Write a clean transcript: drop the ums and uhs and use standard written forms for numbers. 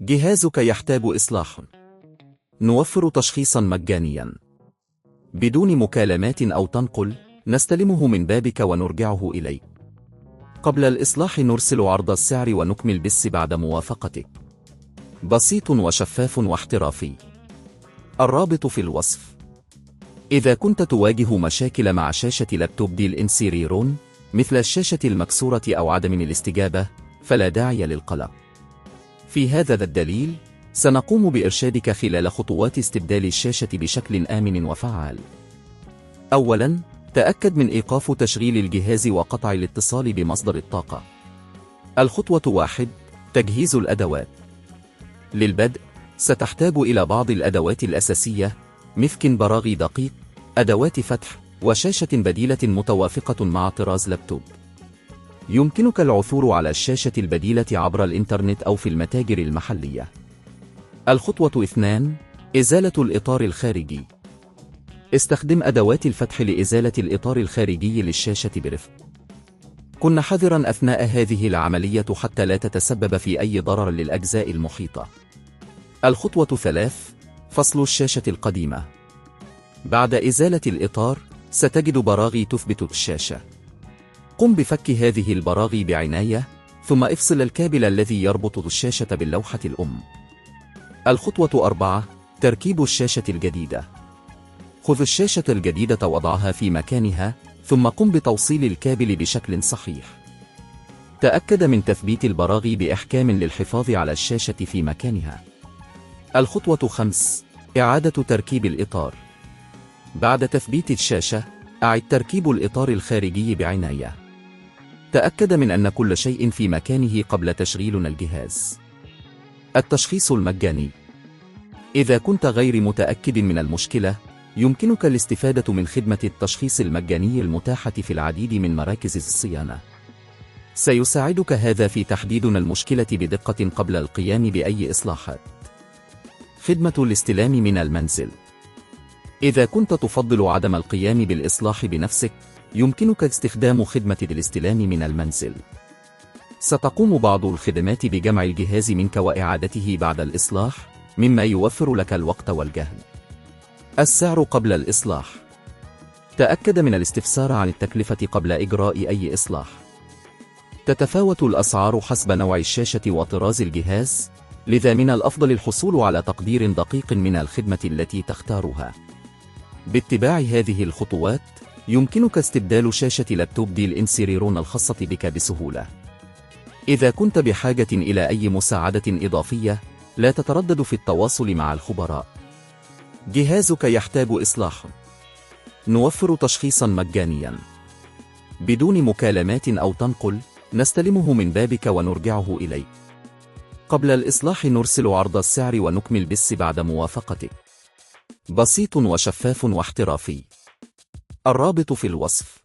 جهازك يحتاج إصلاح. نوفر تشخيصا مجانيا بدون مكالمات أو تنقل، نستلمه من بابك ونرجعه إليك. قبل الإصلاح نرسل عرض السعر ونكمل بس بعد موافقتك. بسيط وشفاف واحترافي. الرابط في الوصف. إذا كنت تواجه مشاكل مع شاشة لابتوب الانسيريرون مثل الشاشة المكسورة أو عدم الاستجابة، فلا داعي للقلق. في هذا الدليل سنقوم بإرشادك خلال خطوات استبدال الشاشة بشكل آمن وفعال. أولاً، تأكد من إيقاف تشغيل الجهاز وقطع الاتصال بمصدر الطاقة. الخطوة 1: تجهيز الأدوات. للبدء، ستحتاج إلى بعض الأدوات الأساسية مثل براغي دقيق، أدوات فتح، وشاشة بديلة متوافقة مع طراز لابتوب. يمكنك العثور على الشاشة البديلة عبر الإنترنت أو في المتاجر المحلية. الخطوة 2: إزالة الإطار الخارجي. استخدم أدوات الفتح لإزالة الإطار الخارجي للشاشة برفق. كن حذراً أثناء هذه العملية حتى لا تتسبب في أي ضرر للأجزاء المحيطة. الخطوة 3: فصل الشاشة القديمة. بعد إزالة الإطار، ستجد براغي تثبت الشاشة. قم بفك هذه البراغي بعناية، ثم افصل الكابل الذي يربط الشاشة باللوحة الأم. الخطوة 4: تركيب الشاشة الجديدة. خذ الشاشة الجديدة وضعها في مكانها، ثم قم بتوصيل الكابل بشكل صحيح. تأكد من تثبيت البراغي بإحكام للحفاظ على الشاشة في مكانها. الخطوة 5: إعادة تركيب الإطار. بعد تثبيت الشاشة، أعد تركيب الإطار الخارجي بعناية. تأكد من أن كل شيء في مكانه قبل تشغيل الجهاز. التشخيص المجاني. إذا كنت غير متأكد من المشكلة، يمكنك الاستفادة من خدمة التشخيص المجاني المتاحة في العديد من مراكز الصيانة. سيساعدك هذا في تحديد المشكلة بدقة قبل القيام بأي إصلاحات. خدمة الاستلام من المنزل. إذا كنت تفضل عدم القيام بالإصلاح بنفسك، يمكنك استخدام خدمة الاستلام من المنزل. ستقوم بعض الخدمات بجمع الجهاز منك وإعادته بعد الإصلاح، مما يوفر لك الوقت والجهد. السعر قبل الإصلاح. تأكد من الاستفسار عن التكلفة قبل إجراء أي إصلاح. تتفاوت الأسعار حسب نوع الشاشة وطراز الجهاز، لذا من الأفضل الحصول على تقدير دقيق من الخدمة التي تختارها. باتباع هذه الخطوات، يمكنك استبدال شاشة لابتوب الانسيريرون الخاصة بك بسهولة. إذا كنت بحاجة إلى أي مساعدة إضافية، لا تتردد في التواصل مع الخبراء. جهازك يحتاج إصلاح. نوفر تشخيصا مجانيا بدون مكالمات أو تنقل، نستلمه من بابك ونرجعه إليك. قبل الإصلاح نرسل عرض السعر ونكمل بس بعد موافقتك. بسيط وشفاف واحترافي. الرابط في الوصف.